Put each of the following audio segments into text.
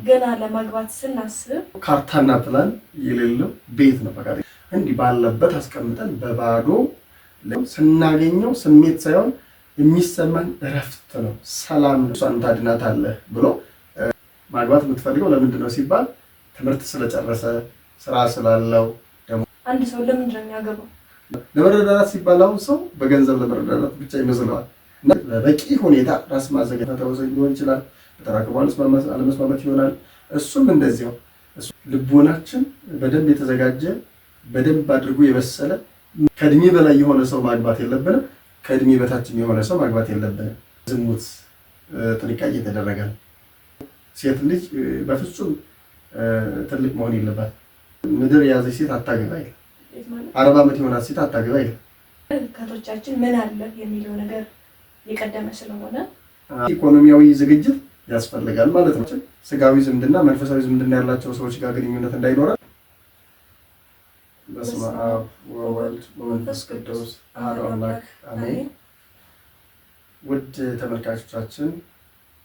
ገና ለማግባት ስናስብ ካርታና ፕላን የሌለው ቤት ነው ፈቃድ እንዲህ ባለበት አስቀምጠን በባዶ ስናገኘው ስሜት ሳይሆን የሚሰማን እረፍት ነው፣ ሰላም ነው። እሷን ታድናታለህ ብሎ ማግባት የምትፈልገው ለምንድን ነው ሲባል ትምህርት ስለጨረሰ ስራ ስላለው። ደግሞ አንድ ሰው ለምንድን ነው የሚያገባው? ለመረዳዳት ሲባል አሁን ሰው በገንዘብ ለመረዳዳት ብቻ ይመስለዋል። በበቂ ሁኔታ ራስ ማዘጋጀት ሊሆን ይችላል፣ በተራክቦ አለመስማማት ይሆናል። እሱም እንደዚያው ልቦናችን በደንብ የተዘጋጀ በደንብ አድርጎ የበሰለ ከእድሜ በላይ የሆነ ሰው ማግባት የለብንም፣ ከእድሜ በታችም የሆነ ሰው ማግባት የለብንም። ዝሙት ጥንቃቄ የተደረገ ነው። ሴት ልጅ በፍጹም ትልቅ መሆን የለባት። ምድር የያዘች ሴት አታገባ ይላል። 40 ዓመት የሆናት ሴት አታገባ ይላል። ከቶቻችን ምን አለ የሚለው ነገር የቀደመ ስለሆነ ኢኮኖሚያዊ ዝግጅት ያስፈልጋል ማለት ነው። ስጋዊ ዝምድና መንፈሳዊ ዝምድና ያላቸው ሰዎች ጋር ግንኙነት እንዳይኖራል። በስመ አብ ወወልድ ወመንፈስ ቅዱስ አሐዱ አምላክ አሜን። ውድ ተመልካቾቻችን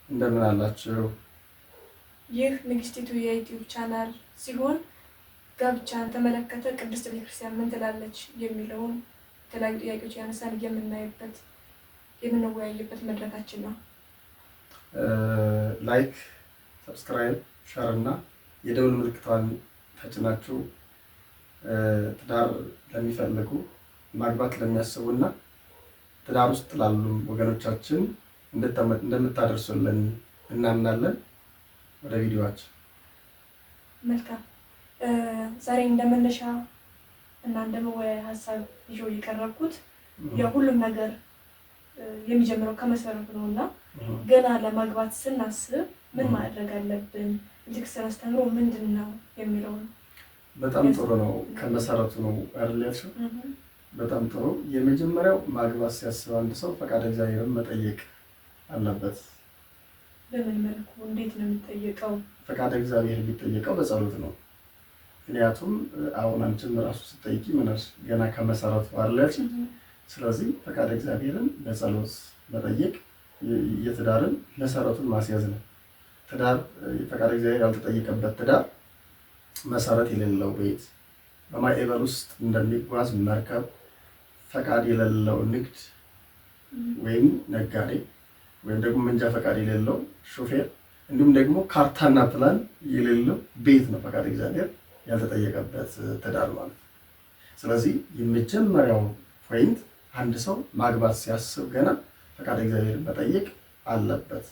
እንደምን አላችሁ? ይህ ንግስቲቱ የዩቲዩብ ቻናል ሲሆን ጋብቻን ተመለከተ ቅድስት ቤተክርስቲያን ምን ትላለች የሚለውን የተለያዩ ጥያቄዎች ያነሳን የምናይበት የምንወያይበት መድረካችን ነው። ላይክ፣ ሰብስክራይብ፣ ሼር እና የደውል ምልክቷን ተጭናችሁ ትዳር ለሚፈልጉ ማግባት ለሚያስቡና ትዳር ውስጥ ላሉ ወገኖቻችን እንደምታደርሱልን እናምናለን። ወደ ቪዲዮአችን። መልካም። ዛሬ እንደመነሻ እና እንደመወያያ ሀሳብ ይዤ የቀረብኩት የሁሉም ነገር የሚጀምረው ከመሰረቱ ነውና ገና ለማግባት ስናስብ ምን ማድረግ አለብን፣ ቤተክርስቲያን አስተምሮ ምንድነው የሚለው ነው። በጣም ጥሩ ነው። ከመሰረቱ ነው አይደልሽ? በጣም ጥሩ። የመጀመሪያው ማግባት ሲያስብ አንድ ሰው ፈቃደ እግዚአብሔርን መጠየቅ አለበት። በምን መልኩ እንዴት ነው የሚጠየቀው? ፈቃደ እግዚአብሔር የሚጠየቀው በጸሎት ነው። ምክንያቱም አሁን አንቺም ራሱ ስትጠይቂ ምንስ ገና ከመሰረቱ አይደልሽ? ስለዚህ ፈቃደ እግዚአብሔርን በጸሎት መጠየቅ የትዳርን መሰረቱን ማስያዝ ነው። ትዳር ፈቃደ እግዚአብሔር ያልተጠየቀበት ትዳር መሰረት የሌለው ቤት፣ በማዕበል ውስጥ እንደሚጓዝ መርከብ፣ ፈቃድ የሌለው ንግድ ወይም ነጋዴ ወይም ደግሞ መንጃ ፈቃድ የሌለው ሾፌር እንዲሁም ደግሞ ካርታና ፕላን የሌለው ቤት ነው ፈቃደ እግዚአብሔር ያልተጠየቀበት ትዳር ማለት። ስለዚህ የመጀመሪያው ፖይንት አንድ ሰው ማግባት ሲያስብ ገና ፈቃደ እግዚአብሔር መጠየቅ አለበት።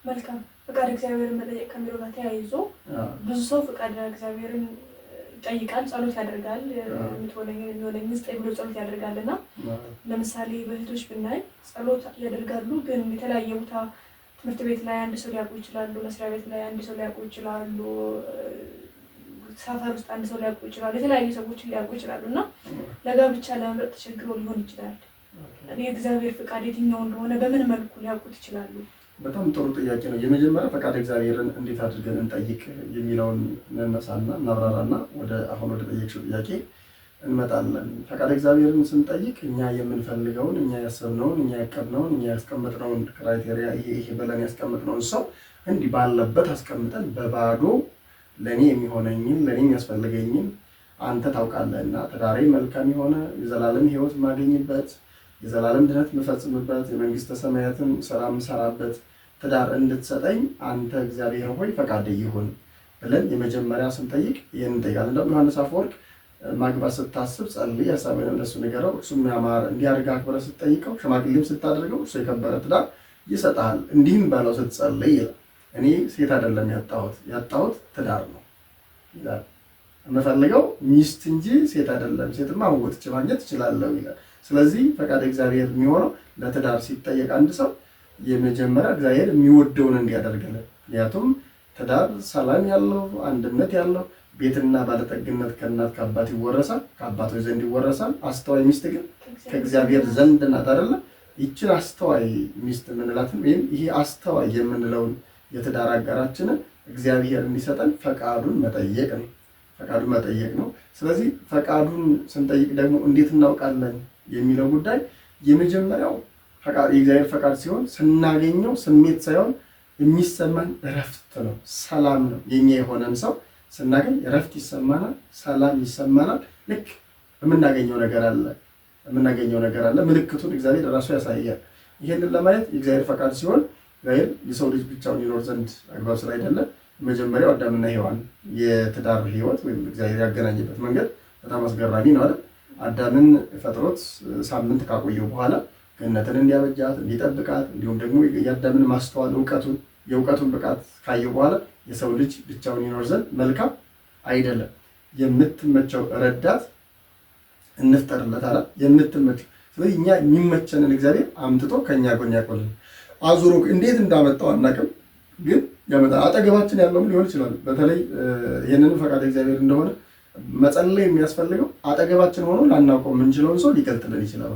መልካም። ፈቃደ እግዚአብሔርን መጠየቅ ከሚለው ጋር ተያይዞ ብዙ ሰው ፈቃደ እግዚአብሔርን ይጠይቃል፣ ጸሎት ያደርጋል። የሚሆነኝ ስጠኝ ብሎ ጸሎት ያደርጋልና ለምሳሌ በእህቶች ብናይ ጸሎት ያደርጋሉ፣ ግን የተለያየ ቦታ ትምህርት ቤት ላይ አንድ ሰው ሊያውቁ ይችላሉ፣ መስሪያ ቤት ላይ አንድ ሰው ሊያውቁ ይችላሉ፣ ሰፈር ውስጥ አንድ ሰው ሊያውቁ ይችላሉ፣ የተለያዩ ሰዎችን ሊያውቁ ይችላሉ እና ለጋብቻ ለመምረጥ ተቸግሮ ሊሆን ይችላል። የእግዚአብሔር ፈቃድ የትኛው እንደሆነ በምን መልኩ ሊያውቁት ይችላሉ? በጣም ጥሩ ጥያቄ ነው። የመጀመሪያ ፈቃደ እግዚአብሔርን እንዴት አድርገን እንጠይቅ የሚለውን እንነሳና እናብራራና አሁን ወደ ጠየቅሽው ጥያቄ እንመጣለን። ፈቃደ እግዚአብሔርን ስንጠይቅ እኛ የምንፈልገውን፣ እኛ ያሰብነውን፣ እኛ ያቀድነውን፣ እኛ ያስቀመጥነውን ክራይቴሪያ ይሄ ብለን ያስቀመጥነውን ሰው እንዲህ ባለበት አስቀምጠን በባዶ ለኔ የሚሆነኝን ለኔ የሚያስፈልገኝን አንተ ታውቃለህና ትዳሬ መልካም የሆነ የዘላለም ሕይወት የማገኝበት የዘላለም ድነት የምፈጽምበት የመንግስተ ሰማያትን ስራ የምሰራበት ትዳር እንድትሰጠኝ አንተ እግዚአብሔር ሆይ ፈቃድ ይሁን ብለን የመጀመሪያ ስንጠይቅ ይህን እንጠይቃለን። እንደውም ዮሐንስ አፈወርቅ ማግባት ስታስብ ጸልይ፣ ሀሳብህን ለእሱ ንገረው፣ እሱም ያማረ እንዲያደርግ አክብረህ ስትጠይቀው፣ ሽማግሌም ስታደርገው እሱ የከበረ ትዳር ይሰጣል፣ እንዲህም በለው ስትጸልይ ይላል። እኔ ሴት አይደለም ያጣሁት ትዳር ነው ይላል። የምፈልገው ሚስት እንጂ ሴት አይደለም፣ ሴትማ አሁን ወጥቼ ማግኘት እችላለሁ ይላል። ስለዚህ ፈቃደ እግዚአብሔር የሚሆነው ለትዳር ሲጠየቅ አንድ ሰው የመጀመሪያ እግዚአብሔር የሚወደውን እንዲያደርግልን። ምክንያቱም ትዳር ሰላም ያለው አንድነት ያለው ቤትና ባለጠግነት ከእናት ከአባት ይወረሳል፣ ከአባቶች ዘንድ ይወረሳል። አስተዋይ ሚስት ግን ከእግዚአብሔር ዘንድ ናት አይደለ? ይችን አስተዋይ ሚስት የምንላትን ወይም ይሄ አስተዋይ የምንለውን የትዳር አጋራችንን እግዚአብሔር እንዲሰጠን ፈቃዱን መጠየቅ ነው። ስለዚህ ፈቃዱን ስንጠይቅ ደግሞ እንዴት እናውቃለን የሚለው ጉዳይ የመጀመሪያው የእግዚአብሔር ፈቃድ ሲሆን ስናገኘው ስሜት ሳይሆን የሚሰማን እረፍት ነው፣ ሰላም ነው። የኛ የሆነን ሰው ስናገኝ እረፍት ይሰማናል፣ ሰላም ይሰማናል። ልክ የምናገኘው ነገር አለ። ምልክቱን እግዚአብሔር ራሱ ያሳያል። ይህንን ለማየት የእግዚአብሔር ፈቃድ ሲሆን እግዚአብሔር የሰው ልጅ ብቻውን ይኖር ዘንድ አግባብ ስላይደለ መጀመሪያው አዳምና ሔዋን የትዳር ህይወት ወይም እግዚአብሔር ያገናኘበት መንገድ በጣም አስገራሚ ነው አይደል? አዳምን ፈጥሮት ሳምንት ካቆየው በኋላ ገነትን እንዲያበጃት እንዲጠብቃት፣ እንዲሁም ደግሞ የአዳምን ማስተዋል የእውቀቱን ብቃት ካየው በኋላ የሰው ልጅ ብቻውን ይኖር ዘንድ መልካም አይደለም፣ የምትመቸው ረዳት እንፍጠርለት አለ። የምትመቸው ስለዚህ እኛ የሚመቸንን እግዚአብሔር አምጥቶ ከኛ ጎን ያቆልን አዙሮ እንዴት እንዳመጣው አናውቅም፣ ግን ያመጣል። አጠገባችን ያለውም ሊሆን ይችላል። በተለይ ይህንንም ፈቃድ እግዚአብሔር እንደሆነ መጸለይ የሚያስፈልገው አጠገባችን ሆኖ ላናውቀው የምንችለውን ሰው ሊገልጥልን ይችላል።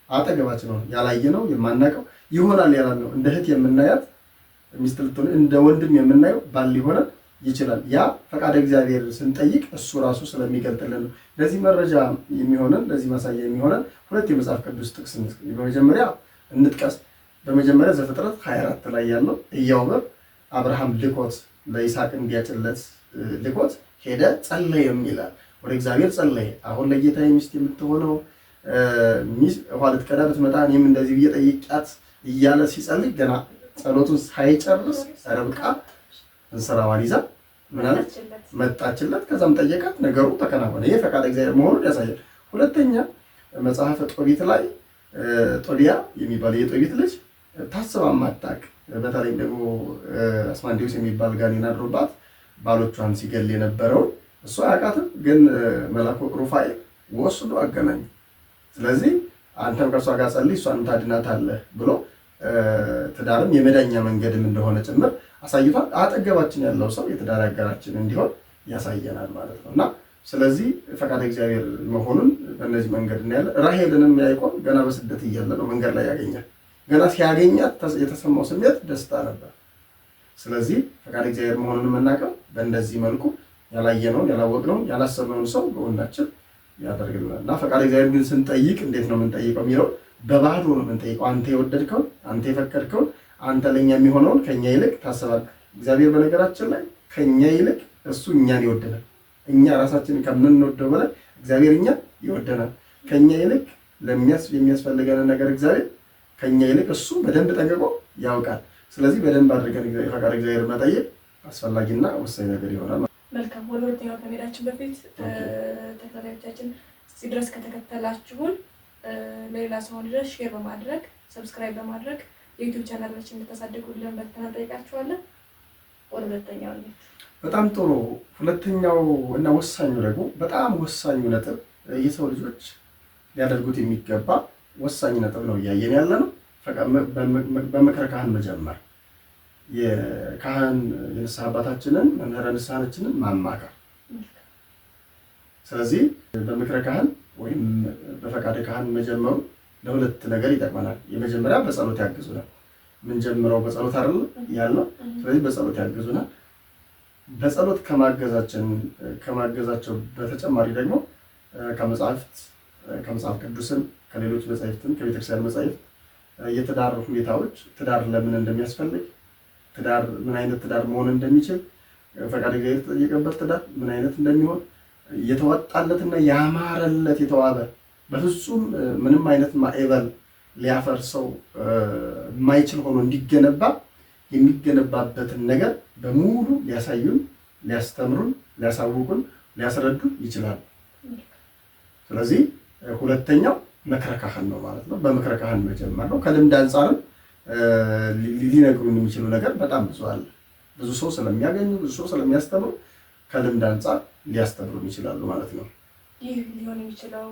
አጠገባችን ሆኖ ያላየነው የማናውቀው ይሆናል ያላልነው እንደ እህት የምናያት ሚስት ልትሆን እንደ ወንድም የምናየው ባል ሊሆን ይችላል። ያ ፈቃድ እግዚአብሔር ስንጠይቅ እሱ ራሱ ስለሚገልጥልን ነው። ለዚህ መረጃ የሚሆነን ለዚህ ማሳያ የሚሆነን ሁለት የመጽሐፍ ቅዱስ ጥቅስ በመጀመሪያ እንጥቀስ። በመጀመሪያ ዘፍጥረት 24 ላይ ያለው ኢያዕር አብርሃም ልኮት ለይስሐቅ እንዲያጭለት ልኮት ሄደ ጸለየም ይላል። ወደ እግዚአብሔር ጸለየ። አሁን ለጌታዬ ሚስት የምትሆነው ሚስት ውሃ ልትቀዳ ብትመጣ እኔም እንደዚህ ብዬ ጠይቂያት እያለ ሲጸልይ ገና ጸሎቱን ሳይጨርስ ርብቃ እንስራዋን ይዛ ምናለች መጣችለት። ከዛም ጠየቃት፣ ነገሩ ተከናወነ። ይሄ ፈቃድ እግዚአብሔር መሆኑን ያሳያል። ሁለተኛ መጽሐፈ ጦቢት ላይ ጦቢያ የሚባለው የጦቢት ልጅ ታስባ ማታቅ፣ በተለይም ደግሞ አስማንዲዮስ የሚባል ጋኔን አድሮባት ባሎቿን ሲገል የነበረውን እሷ አያውቃትም፣ ግን መልአኩ ሩፋኤል ወስዶ አገናኝ። ስለዚህ አንተም ከእሷ ጋር ጸልይ እሷን ታድናታለህ ብሎ ትዳርም የመዳኛ መንገድም እንደሆነ ጭምር አሳይቷል። አጠገባችን ያለው ሰው የትዳር አጋራችን እንዲሆን ያሳየናል ማለት ነው። እና ስለዚህ ፈቃድ እግዚአብሔር መሆኑን በእነዚህ መንገድ እናያለን። ራሔልንም ያዕቆብ ገና በስደት እያለ ነው መንገድ ላይ ያገኛል። ገና ሲያገኛት የተሰማው ስሜት ደስታ ነበር። ስለዚህ ፈቃድ እግዚአብሔር መሆኑን የምናውቀው በእንደዚህ መልኩ ያላየነውን ያላወቅነውን ያላሰብነውን ሰው በሁላችን ያደርግልናል። እና ፈቃድ እግዚአብሔር ግን ስንጠይቅ እንዴት ነው የምንጠይቀው የሚለው በባዶ ነው የምንጠይቀው። አንተ የወደድከውን አንተ የፈቀድከውን አንተ ለእኛ የሚሆነውን ከኛ ይልቅ ታስባለህ። እግዚአብሔር በነገራችን ላይ ከኛ ይልቅ እሱ እኛን ይወደናል። እኛ ራሳችንን ከምንወደው በላይ እግዚአብሔር እኛን ይወደናል። ከኛ ይልቅ የሚያስፈልገን ነገር እግዚአብሔር ከኛ ይልቅ እሱ በደንብ ጠንቅቆ ያውቃል። ስለዚህ በደንብ አድርገን ፈቃድ እግዚአብሔር መጠየቅ አስፈላጊና ወሳኝ ነገር ይሆናል። መልካም። ወደ ሁለተኛው ከመሄዳችን በፊት ተከታታዮቻችን እዚህ ድረስ ከተከተላችሁን ለሌላ ሰው እንዲደርስ ሼር በማድረግ ሰብስክራይብ በማድረግ የዩቲዩብ ቻናላችን እንድታሳድጉልን በትህትና እንጠይቃችኋለን። ወደ ሁለተኛው ነው። በጣም ጥሩ። ሁለተኛው እና ወሳኙ ደግሞ በጣም ወሳኙ ነጥብ የሰው ልጆች ሊያደርጉት የሚገባ ወሳኝ ነጥብ ነው እያየን ያለ ነው። በምክረ ካህን መጀመር፣ የካህን የንስሐ አባታችንን መምህረ ንስሐችንን ማማከር። ስለዚህ በምክረ ካህን ወይም በፈቃደ ካህን መጀመሩ ለሁለት ነገር ይጠቅመናል። የመጀመሪያ በጸሎት ያግዙናል። የምንጀምረው በጸሎት አይደል ያለው። ስለዚህ በጸሎት ያግዙናል። በጸሎት ከማገዛቸው በተጨማሪ ደግሞ ከመጽሐፍ ቅዱስም ከሌሎች መጻሕፍትም ከቤተክርስቲያን መጻሕፍት የትዳር ሁኔታዎች፣ ትዳር ለምን እንደሚያስፈልግ፣ ትዳር ምን አይነት ትዳር መሆን እንደሚችል፣ ፈቃደ እግዚአብሔር የተጠየቀበት ትዳር ምን አይነት እንደሚሆን የተዋጣለትና ያማረለት የተዋበ በፍጹም ምንም አይነት ማዕበል ሊያፈርሰው የማይችል ሆኖ እንዲገነባ የሚገነባበትን ነገር በሙሉ ሊያሳዩን፣ ሊያስተምሩን፣ ሊያሳውቁን፣ ሊያስረዱን ይችላል። ስለዚህ ሁለተኛው ምክረ ካህን ነው ማለት ነው። በምክረ ካህን መጀመር ነው። ከልምድ አንጻርም ሊነግሩን የሚችሉ ነገር በጣም ብዙ አለ። ብዙ ሰው ስለሚያገኙ፣ ብዙ ሰው ስለሚያስተምሩ ከልምድ አንጻር ሊያስተምሩን ይችላሉ ማለት ነው። ይህ ሊሆን የሚችለው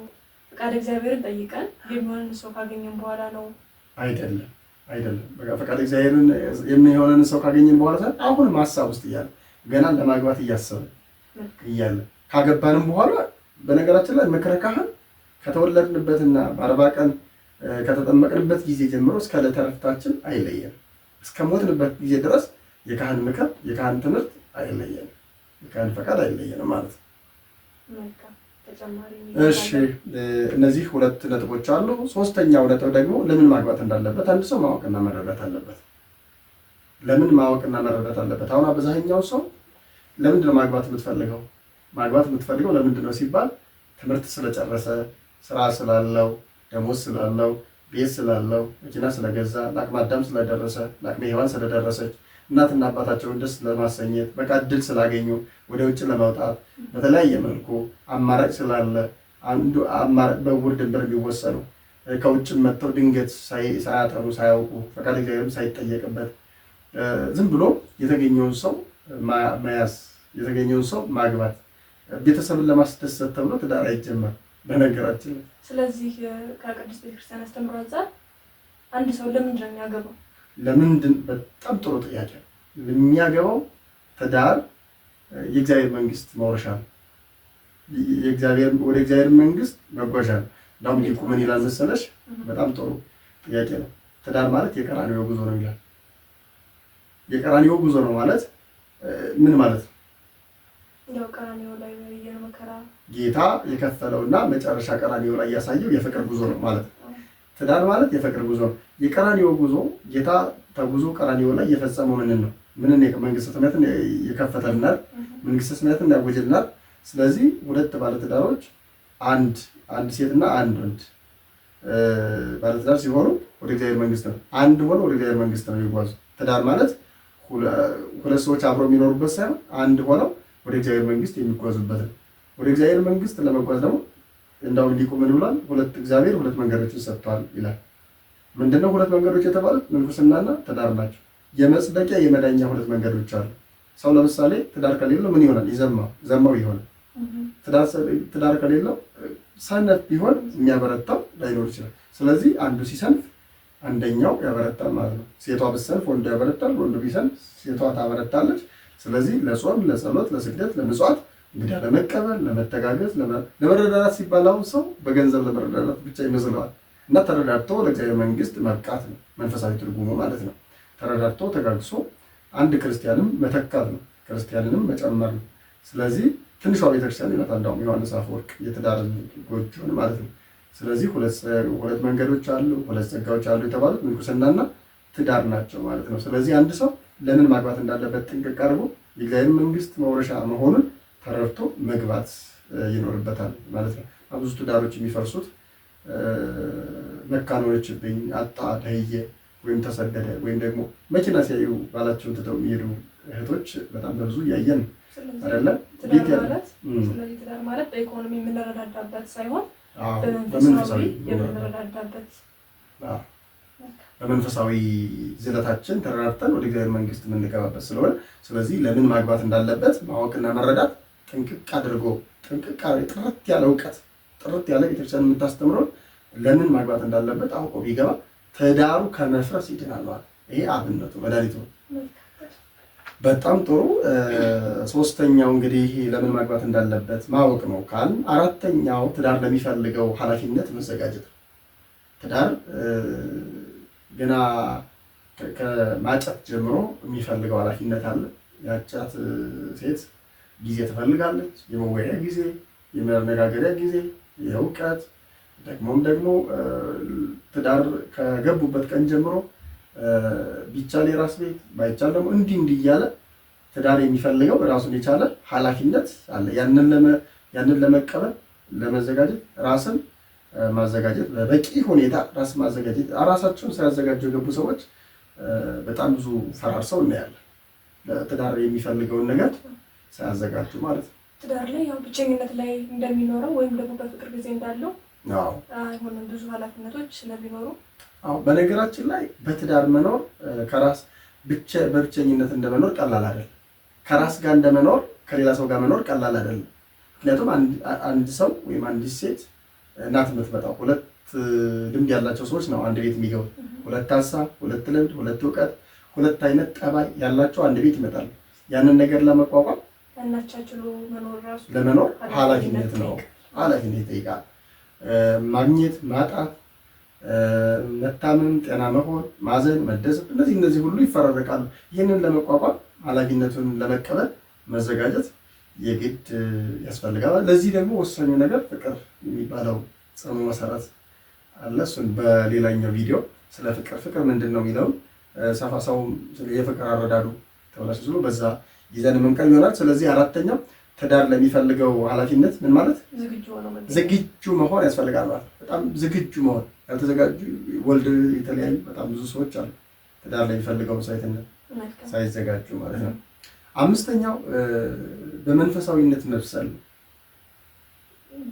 ፈቃድ እግዚአብሔርን ጠይቀን የሚሆንን ሰው ካገኘን በኋላ ነው? አይደለም። በቃ ፈቃድ እግዚአብሔርን የሚሆንን ሰው ካገኘን በኋላ ሳይሆን አሁንም ሀሳብ ውስጥ እያለ ገና ለማግባት እያሰብን እያለ ካገባንም በኋላ በነገራችን ላይ ምክረ ካህን ከተወለድንበትና በ40 ቀን ከተጠመቅንበት ጊዜ ጀምሮ እስከ ዕለተ ዕረፍታችን አይለየንም። እስከ ሞትንበት ጊዜ ድረስ የካህን ምክር፣ የካህን ትምህርት አይለየንም። የካህን ፈቃድ አይለየንም ማለት ነው። እሺ፣ እነዚህ ሁለት ነጥቦች አሉ። ሶስተኛው ነጥብ ደግሞ ለምን ማግባት እንዳለበት አንድ ሰው ማወቅና መረዳት አለበት። ለምን ማወቅና መረዳት አለበት። አሁን አብዛኛው ሰው ለምንድን ነው ማግባት የምትፈልገው? ማግባት የምትፈልገው ለምንድን ነው ሲባል ትምህርት ስለጨረሰ፣ ስራ ስላለው፣ ደሞዝ ስላለው፣ ቤት ስላለው፣ መኪና ስለገዛ፣ ለአቅመ አዳም ስለደረሰ፣ ለአቅመ ሔዋን ስለደረሰች፣ እናትና አባታቸውን ደስ ለማሰኘት፣ በቃ እድል ስላገኙ፣ ወደ ውጭ ለመውጣት በተለያየ መልኩ አማራጭ ስላለ አንዱ አማራጭ በውር ድንበር የሚወሰኑ ከውጭም መጥተው ድንገት ሳያጠሩ ሳያውቁ ፈቃደ እግዚአብሔርም ሳይጠየቅበት ዝም ብሎ የተገኘውን ሰው መያዝ፣ የተገኘውን ሰው ማግባት፣ ቤተሰብን ለማስደሰት ተብሎ ትዳር አይጀመር በነገራችን ላይ። ስለዚህ ከቅድስት ቤተክርስቲያን አስተምሮ አንፃር አንድ ሰው ለምንድን ነው የሚያገባው? በጣም ጥሩ ጥያቄ። የሚያገባው ትዳር የእግዚአብሔር መንግስት መውረሻ ነው። ወደ እግዚአብሔር መንግስት መጓዣ ነው። እንዳውም ሊቁ ምን ይላል መሰለሽ? በጣም ጥሩ ጥያቄ ነው። ትዳር ማለት የቀራንዮ ጉዞ ነው ይላል። የቀራንዮ ጉዞ ነው ማለት ምን ማለት ነው? ያው ቀራንዮ ላይ የመከራ ጌታ የከፈለውና መጨረሻ ቀራንዮ ላይ ያሳየው የፍቅር ጉዞ ነው ማለት ነው። ትዳር ማለት የፍቅር ጉዞ ነው። የቀራንዮ ጉዞ ጌታ ተጉዞ ቀራንዮ ላይ የፈጸመው ምንን ነው? ምንን? መንግስተ ሰማያትን የከፈተልናል፣ መንግስተ ሰማያትን ያወጀልናል። ስለዚህ ሁለት ባለትዳሮች አንድ ሴትና አንድ ወንድ ባለትዳር ሲሆኑ ወደ እግዚአብሔር መንግስት ነው አንድ ሆኖ ወደ እግዚአብሔር መንግስት ነው ይጓዙ። ትዳር ማለት ሁለት ሰዎች አብረው የሚኖሩበት ሳይሆን አንድ ሆነው ወደ እግዚአብሔር መንግስት የሚጓዙበት ነው። ወደ እግዚአብሔር መንግስት ለመጓዝ ደግሞ እንዳው ሊቁ ምን ብሏል? እግዚአብሔር ሁለት መንገዶችን ሰጥቷል ይላል። ምንድነው ሁለት መንገዶች የተባሉት? ምንኩስናና ትዳር ናቸው። የመጽደቂያ የመዳኛ ሁለት መንገዶች አሉ። ሰው ለምሳሌ ትዳር ከሌለው ምን ይሆናል? ዘማው ይሆናል። ትዳር ከሌለው ሰነፍ ቢሆን የሚያበረታው ላይኖር ይችላል። ስለዚህ አንዱ ሲሰንፍ አንደኛው ያበረታል ማለት ነው። ሴቷ ብትሰንፍ ወንዱ ያበረታል፣ ወንዱ ቢሰንፍ ሴቷ ታበረታለች። ስለዚህ ለጾም፣ ለጸሎት፣ ለስግደት፣ ለምጽዋት እንግዲህ ለመቀበል፣ ለመተጋገዝ፣ ለመረዳዳት ሲባል አሁን ሰው በገንዘብ ለመረዳዳት ብቻ ይመስለዋል እና ተረዳድቶ ለእግዚአብሔር መንግስት መብቃት ነው መንፈሳዊ ትርጉሙ ማለት ነው። ተረዳድቶ ተጋግሶ አንድ ክርስቲያንም መተካት ነው፣ ክርስቲያንንም መጨመር ነው። ስለዚህ ትንሿ ቤተክርስቲያን ይላታል እንዳውም ዮሐንስ አፈወርቅ የትዳር ጎጆን ማለት ነው። ስለዚህ ሁለት መንገዶች አሉ፣ ሁለት ጸጋዎች አሉ የተባሉት ምንኩስናና ትዳር ናቸው ማለት ነው። ስለዚህ አንድ ሰው ለምን ማግባት እንዳለበት ጥንቅቅ አድርጎ የእግዚአብሔር መንግስት መውረሻ መሆኑን ተረድቶ መግባት ይኖርበታል ማለት ነው። ብዙ ትዳሮች የሚፈርሱት መካን ሆነችብኝ፣ አጣ፣ ደህየ ወይም ተሰደደ ወይም ደግሞ መኪና ሲያዩ ባላቸውን ትተው የሚሄዱ እህቶች በጣም በብዙ እያየን አይደለ? ስለዚህ ትዳር ማለት በኢኮኖሚ የምንረዳዳበት ሳይሆን በመንፈሳዊ የምንረዳዳበት በመንፈሳዊ ዝለታችን ተረዳድተን ወደ እግዚአብሔር መንግስት የምንገባበት ስለሆነ ስለዚህ ለምን ማግባት እንዳለበት ማወቅና መረዳት ጥንቅቅ አድርጎ ጥርት ያለ እውቀት ጥርት ያለ ቤተክርስቲያን የምታስተምረውን ለምን ማግባት እንዳለበት አውቆ ቢገባ ትዳሩ ከመፍረስ ይድናል ማለት ይሄ አብነቱ መድኃኒቱ ነው። በጣም ጥሩ። ሶስተኛው እንግዲህ ለምን ማግባት እንዳለበት ማወቅ ነው ካል አራተኛው ትዳር ለሚፈልገው ኃላፊነት መዘጋጀት ነው። ትዳር ገና ከማጨት ጀምሮ የሚፈልገው ኃላፊነት አለ። ያጫት ሴት ጊዜ ትፈልጋለች። የመወያያ ጊዜ፣ የመነጋገሪያ ጊዜ፣ የእውቀት ደግሞ ትዳር ከገቡበት ቀን ጀምሮ ቢቻል የራስ ቤት ባይቻል ደግሞ እንዲህ እያለ ትዳር የሚፈልገው ራሱን የቻለ ኃላፊነት አለ። ያንን ለመቀበል ለመዘጋጀት ራስን ማዘጋጀት በበቂ ሁኔታ ራስ ማዘጋጀት። ራሳቸውን ሳያዘጋጁ የገቡ ሰዎች በጣም ብዙ ፈራርሰው እናያለን። ትዳር የሚፈልገውን ነገር ሳያዘጋጁ ማለት ነው። ትዳር ላይ ያው ብቸኝነት ላይ እንደሚኖረው ወይም ደግሞ በፍቅር ጊዜ እንዳለው አይሆንም። ብዙ ኃላፊነቶች ስለሚኖሩ በነገራችን ላይ በትዳር መኖር ከራስ በብቸኝነት እንደመኖር ቀላል አይደለም። ከራስ ጋር እንደመኖር ከሌላ ሰው ጋር መኖር ቀላል አይደለም። ምክንያቱም አንድ ሰው ወይም አንዲት ሴት እናት የምትመጣው ሁለት ልምድ ያላቸው ሰዎች ነው አንድ ቤት የሚገቡ። ሁለት ሀሳብ፣ ሁለት ልምድ፣ ሁለት እውቀት፣ ሁለት አይነት ጠባይ ያላቸው አንድ ቤት ይመጣሉ። ያንን ነገር ለመቋቋም ያናቻችሉ መኖር ራሱ ለመኖር ኃላፊነት ነው። ኃላፊነት ይጠይቃል። ማግኘት፣ ማጣት፣ መታመም፣ ጤና መሆን፣ ማዘን፣ መደሰት እነዚህ ሁሉ ይፈራረቃሉ። ይህንን ለመቋቋም ኃላፊነቱን ለመቀበል መዘጋጀት የግድ ያስፈልጋል። ለዚህ ደግሞ ወሳኙ ነገር ፍቅር የሚባለው ጽኑ መሰረት አለ። እሱን በሌላኛው ቪዲዮ ስለ ፍቅር ምንድን ነው የሚለውን ሰፋ ሰው የፍቅር አረዳዱ ተበላሽቶ በዛ ይዘን የምንቀር ይሆናል። ስለዚህ አራተኛው ትዳር ለሚፈልገው ኃላፊነት ምን ማለት ዝግጁ መሆን ያስፈልጋል ማለት በጣም ዝግጁ መሆን። ያልተዘጋጁ ወልድ የተለያዩ በጣም ብዙ ሰዎች አሉ ትዳር ለሚፈልገው መስዋዕትነት ሳይዘጋጁ ማለት ነው። አምስተኛው በመንፈሳዊነት መብሰል።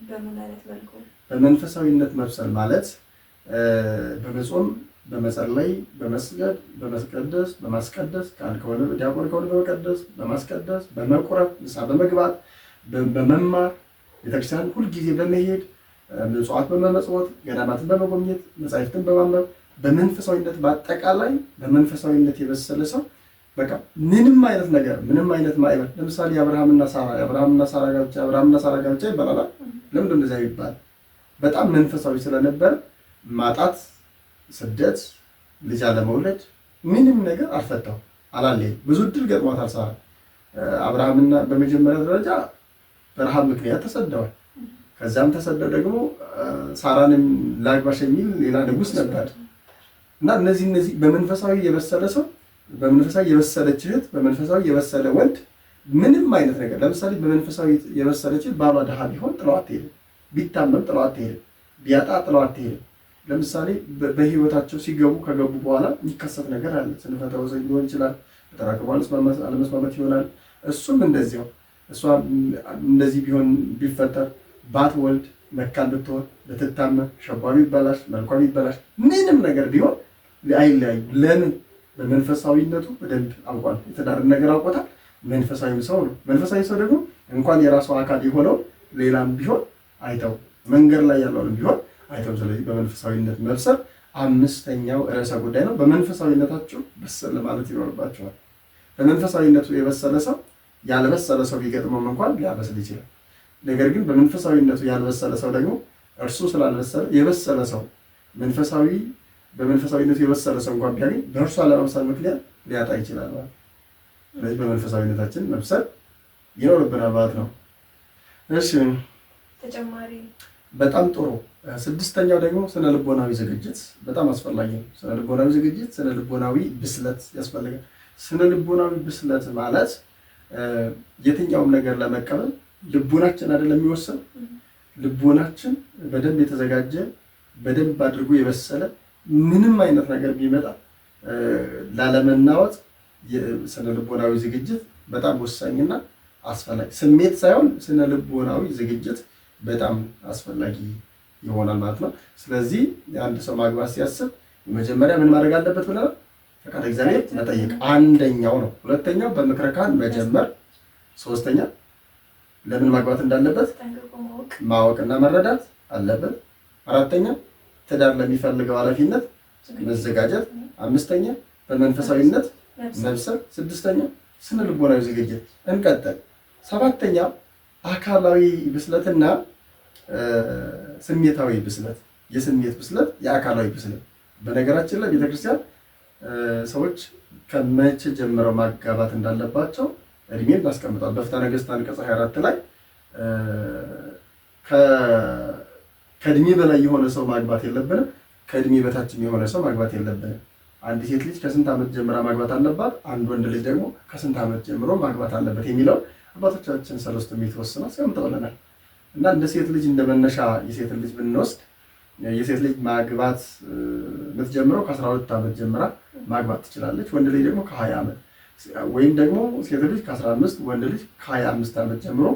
በምን አይነት መልኩ? በመንፈሳዊነት መብሰል ማለት በመጾም በመጸለይ በመስገድ በመስቀደስ በማስቀደስ ከሆነ ዲያቆን ከሆነ በመቀደስ በማስቀደስ በመቁረብ ንስሐ በመግባት በመማር ቤተክርስቲያን ሁልጊዜ በመሄድ ምጽዋት በመመጽወት ገዳማትን በመጎብኘት መጻሕፍትን በማንበብ በመንፈሳዊነት በአጠቃላይ በመንፈሳዊነት የበሰለ ሰው በቃ ምንም አይነት ነገር ምንም አይነት ማይበር ለምሳሌ አብርሃምና ሳራ ጋብቻ ይባላል። ለምንድን እንደዚያ ይባል? በጣም መንፈሳዊ ስለነበር ማጣት፣ ስደት፣ ልጅ አለመውለድ ምንም ነገር አልፈታው አላለኝ። ብዙ እድል ገጥሟታል ሳራ። አብርሃምና በመጀመሪያ ደረጃ በረሃብ ምክንያት ተሰደዋል። ከዛም ተሰደው ደግሞ ሳራንም ላግባሽ የሚል ሌላ ንጉስ ነበር እና እነዚህ በመንፈሳዊ የበሰለ ሰው በመንፈሳዊ የበሰለች እህት በመንፈሳዊ የበሰለ ወንድ ምንም አይነት ነገር ለምሳሌ በመንፈሳዊ የበሰለች ባሏ ድሃ ቢሆን ጥሏት አትሄድም፣ ቢታመም ጥሏት አትሄድም፣ ቢያጣ ጥሏት አትሄድም። ለምሳሌ በህይወታቸው ከገቡ በኋላ የሚከሰት ነገር አለ። ስንፈተ ወሰን ሊሆን ይችላል፣ በተራክቧ አለመስማማት ይሆናል። እሱም እንደዚያው እሷ እንደዚህ ቢፈጠር ባትወልድ መካን ብትሆን ብትታመም ሸቧ ቢበላሽ መልኳ ቢበላሽ ምንም ነገር ቢሆን አይለያዩ። ለምን? በመንፈሳዊነቱ በደንብ አውቋል። የትዳርን ነገር አውቆታል። መንፈሳዊ ሰው ነው። መንፈሳዊ ሰው ደግሞ እንኳን የራሱ አካል የሆነው ሌላም ቢሆን አይተው መንገድ ላይ ያለውን ቢሆን አይተው። ስለዚህ በመንፈሳዊነት መብሰል አምስተኛው ርዕሰ ጉዳይ ነው። በመንፈሳዊነታችሁ በሰል ማለት ይኖርባችኋል። በመንፈሳዊነቱ የበሰለ ሰው ያልበሰለ ሰው ቢገጥመውም እንኳን ሊያበስል ይችላል። ነገር ግን በመንፈሳዊነቱ ያልበሰለ ሰው ደግሞ እርሱ ስላልበሰለ የበሰለ ሰው በመንፈሳዊነቱ የበሰለ ሰው እንኳን ቢያገኝ በእርሱ አለመብሰል ምክንያት ሊያጣ ይችላል ማለት። ስለዚህ በመንፈሳዊነታችን መብሰል ይኖርብናል ማለት ነው። እሺ፣ ተጨማሪ በጣም ጥሩ። ስድስተኛው ደግሞ ስነ ልቦናዊ ዝግጅት በጣም አስፈላጊ ነው። ስነ ልቦናዊ ዝግጅት፣ ስነ ልቦናዊ ብስለት ያስፈልጋል። ስነ ልቦናዊ ብስለት ማለት የትኛውም ነገር ለመቀበል ልቦናችን አይደለም የሚወሰን። ልቦናችን በደንብ የተዘጋጀ በደንብ አድርጎ የበሰለ ምንም አይነት ነገር ቢመጣ ላለመናወጥ ስነ ልቦናዊ ዝግጅት በጣም ወሳኝና አስፈላጊ፣ ስሜት ሳይሆን ስነ ልቦናዊ ዝግጅት በጣም አስፈላጊ ይሆናል ማለት ነው። ስለዚህ አንድ ሰው ማግባት ሲያስብ መጀመሪያ ምን ማድረግ አለበት ብለናል? ፈቃደ እግዚአብሔር መጠየቅ አንደኛው ነው። ሁለተኛው በምክረ ካህን መጀመር፣ ሶስተኛ ለምን ማግባት እንዳለበት ማወቅና መረዳት አለበት፣ አራተኛ ትዳር ለሚፈልገው ኃላፊነት መዘጋጀት፣ አምስተኛ በመንፈሳዊነት መብሰል፣ ስድስተኛ ስነ ልቦናዊ ዝግጅት። እንቀጥል። ሰባተኛ አካላዊ ብስለትና ስሜታዊ ብስለት። የስሜት ብስለት፣ የአካላዊ ብስለት። በነገራችን ላይ ቤተክርስቲያን ሰዎች ከመቼ ጀምረው ማጋባት እንዳለባቸው እድሜን ታስቀምጣል። በፍትሐ ነገሥት አንቀጽ 24 ላይ ከእድሜ በላይ የሆነ ሰው ማግባት የለብንም፣ ከእድሜ በታችም የሆነ ሰው ማግባት የለብንም። አንድ ሴት ልጅ ከስንት ዓመት ጀምራ ማግባት አለባት፣ አንድ ወንድ ልጅ ደግሞ ከስንት ዓመት ጀምሮ ማግባት አለበት የሚለው አባቶቻችን ሰለስቱ ምዕት ወስነው አስቀምጠውልናል። እና እንደ ሴት ልጅ እንደ መነሻ የሴት ልጅ ብንወስድ የሴት ልጅ ማግባት የምትጀምረው ከ12 ዓመት ጀምራ ማግባት ትችላለች። ወንድ ልጅ ደግሞ ከ20 ዓመት ወይም ደግሞ ሴት ልጅ ከ15 ወንድ ልጅ ከ25 ዓመት ጀምሮ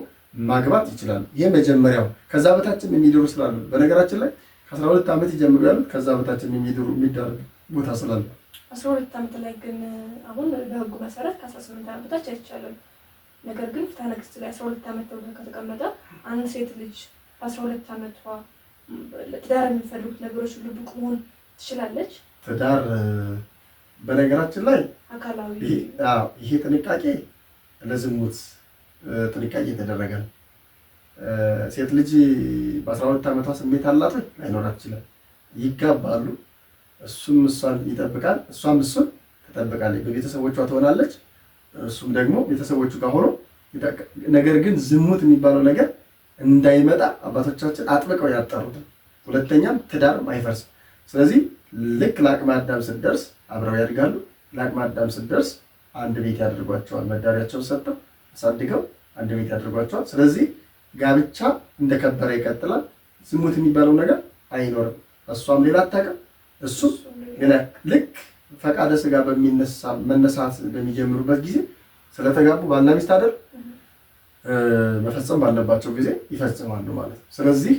ማግባት ይችላል። ይህ መጀመሪያው። ከዛ በታችም የሚድሩ ስላሉ በነገራችን ላይ ከ12 ዓመት ይጀምሩ ያሉት ከዛ በታችም የሚዳሩ ቦታ ስላሉ 12 ዓመት ላይ ግን አሁን በሕጉ መሰረት ከ18 ዓመት በታች አይቻልም። ነገር ግን ፍትሐ ነገሥት ላይ 12 ዓመት ተብሎ ከተቀመጠ አንድ ሴት ልጅ 12 ዓመቷ ትዳር የሚፈልጉት ነገሮች ሁሉ ብቁ መሆን ትችላለች። ትዳር በነገራችን ላይ አካላዊ ይሄ ጥንቃቄ ለዝሙት ጥንቃቄ የተደረገ ነው። ሴት ልጅ በ12 ዓመቷ ስሜት አላት ላይኖራት ይችላል። ይጋባሉ። እሱም እሷን ይጠብቃል፣ እሷም እሱን ትጠብቃለች። በቤተሰቦቿ ትሆናለች፣ እሱም ደግሞ ቤተሰቦቹ ጋር ሆኖ። ነገር ግን ዝሙት የሚባለው ነገር እንዳይመጣ አባቶቻችን አጥብቀው ያጠሩት። ሁለተኛም ትዳር አይፈርስም። ስለዚህ ልክ ለአቅመ አዳም ስትደርስ አብረው ያድጋሉ፣ ለአቅመ አዳም ስትደርስ አንድ ቤት ያደርጓቸዋል። መዳሪያቸውን ሰጥተው አሳድገው አንድ ቤት ያደርጓቸዋል። ስለዚህ ጋብቻ እንደከበረ ይቀጥላል። ዝሙት የሚባለው ነገር አይኖርም። እሷም ሌላ አታውቅም፣ እሱም ሌላ። ልክ ፈቃደ ስጋ መነሳት በሚጀምሩበት ጊዜ ስለተጋቡ ባልና ሚስት አይደል መፈጸም ባለባቸው ጊዜ ይፈጽማሉ ማለት ነው። ስለዚህ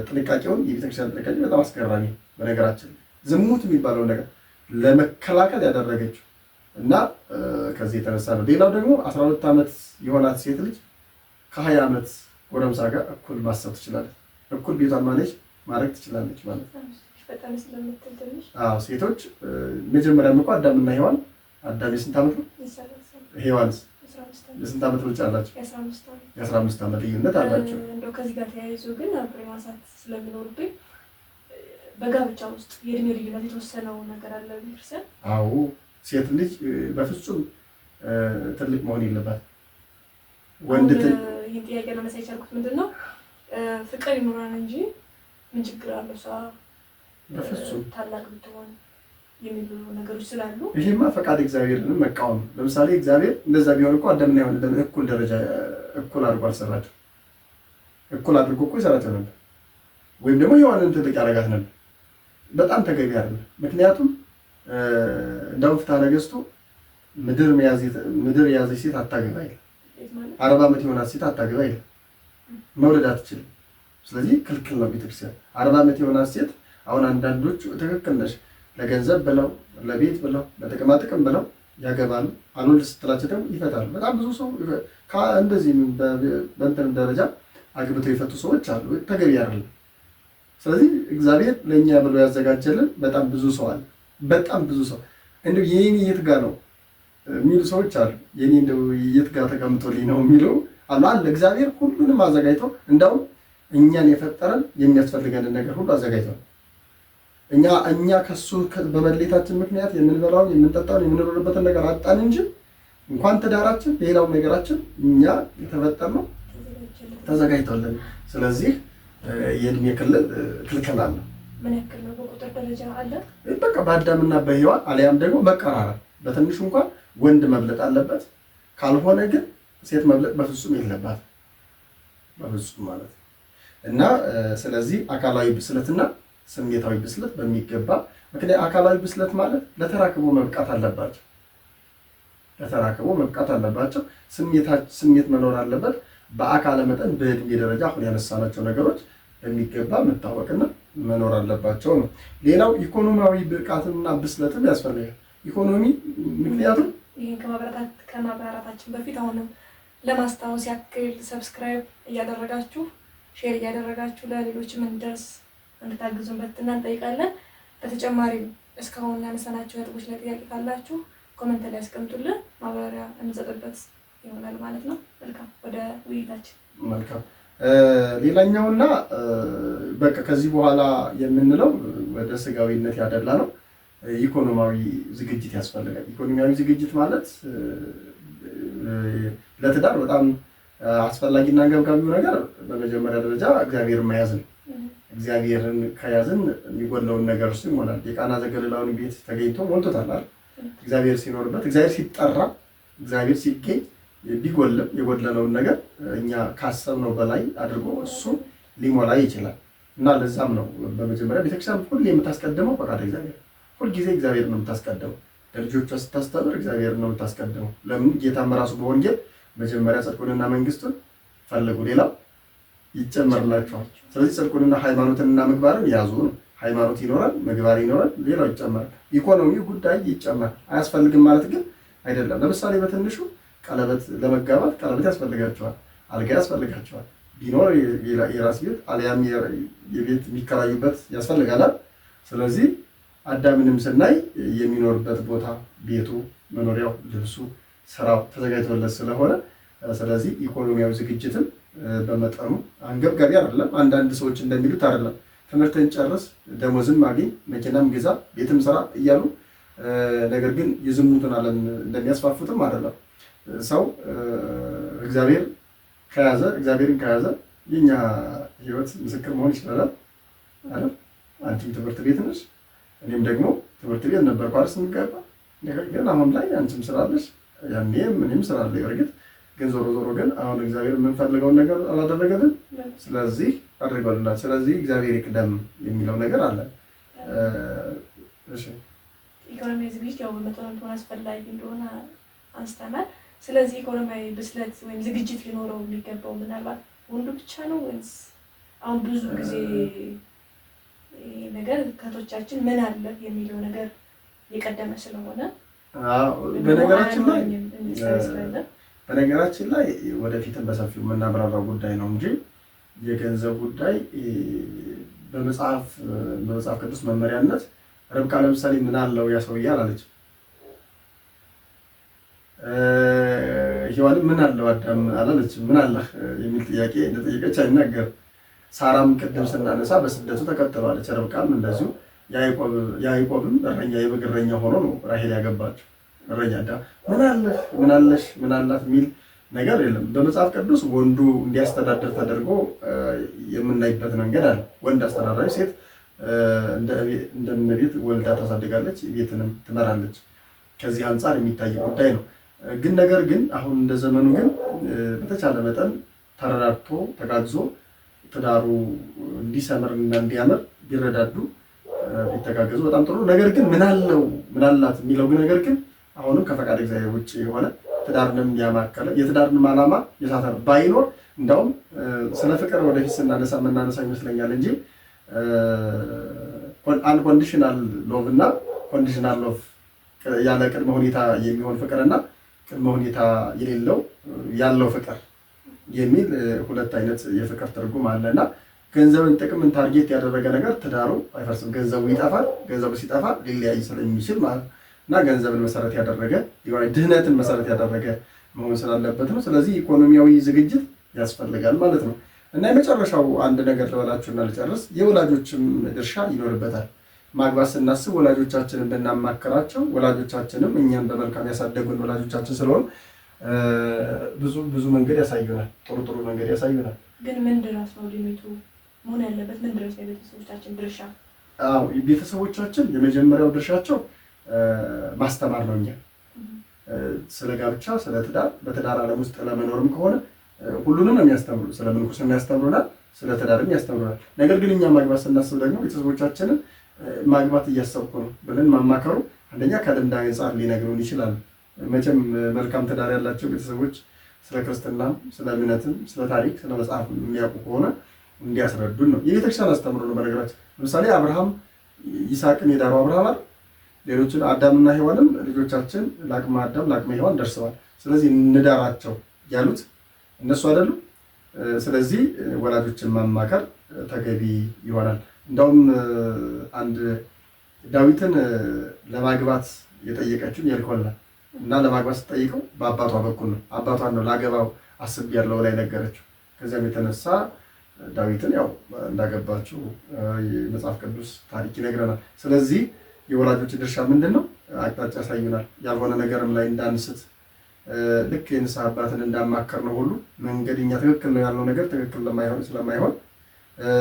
ጥንቃቄውን የቤተክርስቲያን ጥንቃቄ በጣም አስገራሚ። በነገራችን ዝሙት የሚባለው ነገር ለመከላከል ያደረገችው እና ከዚህ የተነሳ ነው። ሌላው ደግሞ 12 ዓመት የሆናት ሴት ልጅ ከ20 ዓመት ጎረምሳ ጋር እኩል ማሰብ ትችላለች፣ እኩል ቤቷን ማድረግ ትችላለች ማለት ነው። ሴቶች መጀመሪያም እኮ አዳምና ሔዋን አዳም የስንት ዓመት ነው? ሔዋንስ የስንት ዓመት ልጅ አላቸው? የ15 ዓመት ልዩነት አላቸው። እንደው ከዚህ ጋር ተያይዞ ግን አብሬ ማንሳት ስለሚኖርብኝ በጋብቻ ውስጥ የእድሜ ልዩነት የተወሰነው ነገር አለ ቤተክርስቲያን? አዎ፣ ሴት ልጅ በፍጹም ትልቅ መሆን የለባትም። ወንድ ይህን ጥያቄ ለመሳ የቻልኩት ምንድን ነው ፍቅር ይኖራል እንጂ ምን ችግር አለው እሷ በፍጹም ታላቅ ብትሆን የሚሉ ነገሮች ስላሉ ይሄማ ፈቃድ እግዚአብሔርን መቃወም። ለምሳሌ እግዚአብሔር እንደዛ ቢሆን እኮ አዳምና ሔዋን እኩል ደረጃ እኩል አድርጎ አልሰራቸው። እኩል አድርጎ እኮ ይሰራቸው ነበር፣ ወይም ደግሞ ሔዋንን ትልቅ ያደርጋት ነበር። በጣም ተገቢ አይደለም። ምክንያቱም እንዳውም ፍትሐ ነገሥቱ ምድር የያዘች ሴት አታገባ ይላል። 40 ዓመት የሆናት ሴት አታገባ ይላል። መውለድ አትችልም። ስለዚህ ክልክል ነው ቤተክርስቲያን። 40 ዓመት የሆናት ሴት አሁን አንዳንዶቹ ትክክል ነሽ ለገንዘብ ብለው ለቤት ብለው ለጥቅማ ጥቅም ብለው ያገባሉ። አልወልድ ስትላቸው ደግሞ ይፈታሉ። በጣም ብዙ ሰው እንደዚህ በእንትን ደረጃ አግብተው የፈቱ ሰዎች አሉ። ተገቢ አይደለም። ስለዚህ እግዚአብሔር ለእኛ ብሎ ያዘጋጀልን በጣም ብዙ ሰው አለ። በጣም ብዙ ሰው እንደው የኔ የት ጋር ነው የሚሉ ሰዎች አሉ። የኔ እንደው የት ጋር ተቀምጦልኝ ነው የሚሉ አለ። እግዚአብሔር ሁሉንም አዘጋጅቶ እንዳውም እኛን የፈጠረን የሚያስፈልገንን ነገር ሁሉ አዘጋጅቶ እኛ ከሱ በመሌታችን ምክንያት የምንበላውን የምንጠጣውን የምንኖርበትን ነገር አጣን እንጂ እንኳን ትዳራችን ሌላው ነገራችን እኛ የተፈጠርነው ተዘጋጅቶልን። ስለዚህ የእድሜ ክልከላ አለ። ምን ያክል ነው? በቁጥር ደረጃ አለ። በቃ በአዳምና በሔዋን አልያም ደግሞ መቀራረብ። በትንሹ እንኳን ወንድ መብለጥ አለበት፣ ካልሆነ ግን ሴት መብለጥ በፍጹም የለባት በፍጹም ማለት ነው። እና ስለዚህ አካላዊ ብስለትና ስሜታዊ ብስለት በሚገባ ምክንያት አካላዊ ብስለት ማለት ለተራክቦ መብቃት አለባቸው። ስሜት መኖር አለበት። በአካለ መጠን በእድሜ ደረጃ አሁን ያነሳናቸው ነገሮች በሚገባ መታወቅና መኖር አለባቸው ነው። ሌላው ኢኮኖሚያዊ ብቃትና ብስለትም ያስፈልጋል። ኢኮኖሚ ምክንያቱም ይህን ከማብራራታችን በፊት አሁንም ለማስታወስ ያክል ሰብስክራይብ እያደረጋችሁ ሼር እያደረጋችሁ ለሌሎችም እንደርስ እንድታግዙን በትህትና እንጠይቃለን። በተጨማሪም እስካሁን ያነሳናቸው ነጥቦች ላይ ጥያቄ ካላችሁ ኮመንት ላይ ያስቀምጡልን፣ ማብራሪያ እንሰጥበት ይሆናል ማለት ነው። መልካም፣ ወደ ውይይታችን። መልካም። ሌላኛውና በቃ ከዚህ በኋላ የምንለው ወደ ስጋዊነት ያደላ ነው። ኢኮኖሚያዊ ዝግጅት ያስፈልጋል። ኢኮኖሚያዊ ዝግጅት ማለት ለትዳር በጣም አስፈላጊና አንገብጋቢው ነገር በመጀመሪያ ደረጃ እግዚአብሔርን መያዝ ነው። እግዚአብሔርን ከያዝን የሚጎለውን ነገር እሱ ይሞላል። የቃና ዘገሊላውን ቤት ተገኝቶ ሞልቶታል አይደል? እግዚአብሔር ሲኖርበት፣ እግዚአብሔር ሲጠራ፣ እግዚአብሔር ሲገኝ ቢጎልም የጎደለውን ነገር እኛ ካሰብነው በላይ አድርጎ እሱ ሊሞላ ይችላል። እና ለዛም ነው በመጀመሪያ ቤተክርስቲያን ሁሌ የምታስቀድመው ፈቃደ እግዚአብሔር፣ ሁልጊዜ እግዚአብሔር ነው የምታስቀድመው። ለልጆቿ ስታስተምር እግዚአብሔር ነው የምታስቀድመው። ለምን? ጌታም ራሱ በወንጌል መጀመሪያ ጽድቁንና መንግስቱን ፈልጉ ሌላው ይጨመርላችኋል። ስለዚህ ጽድቁንና ሃይማኖትንና ምግባርን ያዙ ነው። ሃይማኖት ይኖራል፣ ምግባር ይኖራል፣ ሌላው ይጨመራል። ኢኮኖሚው ጉዳይ ይጨመራል። አያስፈልግም ማለት ግን አይደለም። ለምሳሌ በትንሹ ቀለበት ለመጋባት ቀለበት ያስፈልጋቸዋል፣ አልጋ ያስፈልጋቸዋል፣ ቢኖር የራስ ቤት አልያም የቤት የሚከራዩበት ያስፈልጋላል። ስለዚህ አዳምንም ስናይ የሚኖርበት ቦታ ቤቱ፣ መኖሪያው፣ ልብሱ፣ ስራው ተዘጋጅቶለት ስለሆነ ስለዚህ ኢኮኖሚያዊ ዝግጅትም በመጠኑ አንገብጋቢ አይደለም። አንዳንድ ሰዎች እንደሚሉት አይደለም። ትምህርትን ጨርስ፣ ደሞዝም አግኝ፣ መኪናም ግዛ፣ ቤትም ስራ እያሉ ነገር ግን የዝሙትን ዓለም እንደሚያስፋፉትም አይደለም። ሰው እግዚአብሔርን ከያዘ የኛ ህይወት ምስክር መሆን ይችላል አይደል? አንቺም ትምህርት ቤት ነሽ፣ እኔም ደግሞ ትምህርት ቤት ነበርኩ አይደል? ስንጋባ ነገር ግን አሁን ላይ አንቺም ስላለሽ ያኔም እኔም ስላለኝ እርግጥ ግን ዞሮ ዞሮ ግን አሁን እግዚአብሔር የምንፈልገውን ነገር አላደረገልን። ስለዚህ አድርጎልናል። ስለዚህ እግዚአብሔር ይቅደም የሚለው ነገር አለ። እሺ ኢኮኖሚያዊ ዝግጅት ያው በመጠኑ ቢሆን አስፈላጊ እንደሆነ አንስተናል። ስለዚህ ኢኮኖሚያዊ ብስለት ወይም ዝግጅት ሊኖረው የሚገባው ምናልባት ወንዱ ብቻ ነው ወይስ አሁን ብዙ ጊዜ ነገር ከቶቻችን ምን አለ የሚለው ነገር የቀደመ ስለሆነ በነገራችን ላይ ወደፊትም በሰፊው የምናብራራው ጉዳይ ነው እንጂ የገንዘብ ጉዳይ በመጽሐፍ ቅዱስ መመሪያነት ርብቃ ለምሳሌ ምን አለው ያ ሰውዬ አላለች። ሔዋንም ምን አለው አዳም አላለች። ምን አለህ የሚል ጥያቄ እንደጠየቀች አይናገርም። ሳራም ቅድም ስናነሳ በስደቱ ተከትለዋለች። ርብቃም እንደዚሁ ያዕቆብም እረኛ የበግ እረኛ ሆኖ ነው ራሔል ያገባችው። እረኛ ምን አለሽ ምን አላት የሚል ነገር የለም። በመጽሐፍ ቅዱስ ወንዱ እንዲያስተዳድር ተደርጎ የምናይበት መንገድ አለ። ወንድ አስተዳዳሪ፣ ሴት እንደ እመቤት ወልዳ ታሳድጋለች፣ ቤትንም ትመራለች። ከዚህ አንጻር የሚታይ ጉዳይ ነው። ግን ነገር ግን አሁን እንደ ዘመኑ ግን በተቻለ መጠን ተረዳድቶ ተጋግዞ ትዳሩ እንዲሰምርና እንዲያምር ቢረዳዱ ቢተጋገዙ በጣም ጥሩ። ነገር ግን ምን አለው ምን አላት የሚለው ነገር ግን አሁንም ከፈቃድ እግዚአብሔር ውጭ የሆነ ትዳርንም ያማከለ የትዳርንም ዓላማ የሳተ ባይኖር እንዳውም ስለ ፍቅር ወደፊት ስናነሳ የምናነሳ ይመስለኛል እንጂ አንኮንዲሽናል ሎቭ እና ኮንዲሽናል ሎቭ ያለ ቅድመ ሁኔታ የሚሆን ፍቅርና ቅድመ ሁኔታ የሌለው ያለው ፍቅር የሚል ሁለት አይነት የፍቅር ትርጉም አለና ገንዘብን ጥቅምን ታርጌት ያደረገ ነገር ትዳሩ አይፈርስም። ገንዘቡ ይጠፋል። ገንዘቡ ሲጠፋ ሊለያይ ስለሚችል ማለት እና ገንዘብን መሰረት ያደረገ ድህነትን መሰረት ያደረገ መሆን ስላለበት ነው። ስለዚህ ኢኮኖሚያዊ ዝግጅት ያስፈልጋል ማለት ነው። እና የመጨረሻው አንድ ነገር ልበላችሁና ልጨርስ። የወላጆችም ድርሻ ይኖርበታል። ማግባት ስናስብ ወላጆቻችንን ብናማክራቸው፣ ወላጆቻችንም እኛን በመልካም ያሳደጉን ወላጆቻችን ስለሆኑ ብዙ መንገድ ያሳዩናል። ጥሩ መንገድ ያሳዩናል። ግን ምን ድረስ ነው ሊሚቱ መሆን ያለበት? ምን ድረስ ነው የቤተሰቦቻችን ድርሻ? ቤተሰቦቻችን የመጀመሪያው ድርሻቸው ማስተማር ነው። እኛ ስለ ጋብቻ፣ ስለ ትዳር፣ በትዳር ዓለም ውስጥ ለመኖርም ከሆነ ሁሉንም ነው የሚያስተምሩ። ስለ ምንኩስና ያስተምሩናል፣ ስለ ትዳርም ያስተምሩናል። ነገር ግን እኛ ማግባት ስናስብ ደግሞ ቤተሰቦቻችንን ማግባት እያሰብኩ ነው ብለን ማማከሩ አንደኛ ከልምድ አንጻር ሊነግሩን ይችላሉ። መቼም መልካም ትዳር ያላቸው ቤተሰቦች ስለ ክርስትናም፣ ስለ እምነትም፣ ስለ ታሪክ፣ ስለ መጽሐፍ የሚያውቁ ከሆነ እንዲያስረዱን ነው። የቤተክርስቲያን አስተምሮ ነው። በነገራችን ለምሳሌ አብርሃም ይስሐቅን የዳረው አብርሃም አይደል? ሌሎችን አዳምና ሔዋንም ልጆቻችን ለአቅመ አዳም ለአቅመ ሔዋን ደርሰዋል፣ ስለዚህ እንዳራቸው ያሉት እነሱ አይደሉም። ስለዚህ ወላጆችን ማማከር ተገቢ ይሆናል። እንደውም አንድ ዳዊትን ለማግባት የጠየቀችው ሜልኮል እና ለማግባት ስትጠይቀው በአባቷ በኩል ነው። አባቷን ነው ላገባው አስቤያለሁ ላይ ነገረችው። ከዚያም የተነሳ ዳዊትን ያው እንዳገባችው የመጽሐፍ ቅዱስ ታሪክ ይነግረናል። ስለዚህ የወላጆች ድርሻ ምንድን ነው? አቅጣጫ ያሳዩናል። ያልሆነ ነገርም ላይ እንዳንስት ልክ የንስሐ አባትን እንዳማከር ነው ሁሉ መንገድኛ ትክክል ነው ያለው ነገር ትክክል ስለማይሆን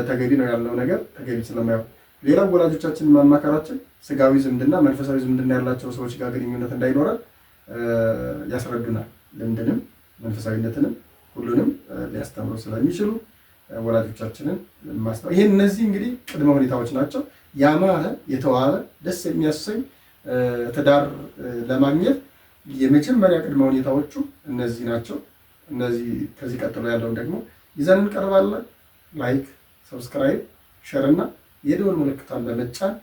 ተገቢ ነው ያለው ነገር ተገቢ ስለማይሆን ሌላው ወላጆቻችንን ማማከራችን ስጋዊ ዝምድና መንፈሳዊ ዝምድና ያላቸው ሰዎች ጋር ግንኙነት እንዳይኖረን ያስረዱናል። ልምድንም መንፈሳዊነትንም ሁሉንም ሊያስተምሩ ስለሚችሉ ወላጆቻችንን ማስተማር ይሄን እነዚህ እንግዲህ ቅድመ ሁኔታዎች ናቸው። ያማረ የተዋበ ደስ የሚያሰኝ ትዳር ለማግኘት የመጀመሪያ ቅድመ ሁኔታዎቹ እነዚህ ናቸው። እነዚህ ከዚህ ቀጥሎ ያለውን ደግሞ ይዘን እንቀርባለን። ላይክ፣ ሰብስክራይብ፣ ሼር እና የደወል ምልክቷን በመጫን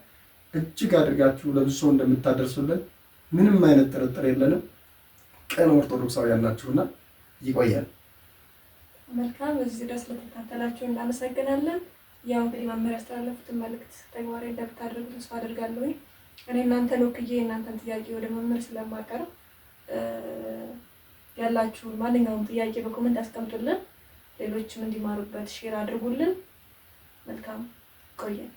እጅግ አድርጋችሁ ለብዙ ሰው እንደምታደርሱልን ምንም አይነት ጥርጥር የለንም። ቀን ኦርቶዶክሳውያን ናችሁና ይቆያል። መልካም። እዚህ ድረስ ለተከታተላችሁ እናመሰግናለን። ያው እንግዲህ መምህር ያስተላለፉትን መልእክት ተግባራዊ እንደምታደርጉ ተስፋ አድርጋለሁ። እኔ እናንተን ወክዬ እናንተን ጥያቄ ወደ መምህር ስለማቀርብ ያላችሁ ማንኛውም ጥያቄ በኮሜንት አስቀምጡልን። ሌሎችም እንዲማሩበት ሼር አድርጉልን። መልካም ቆየን።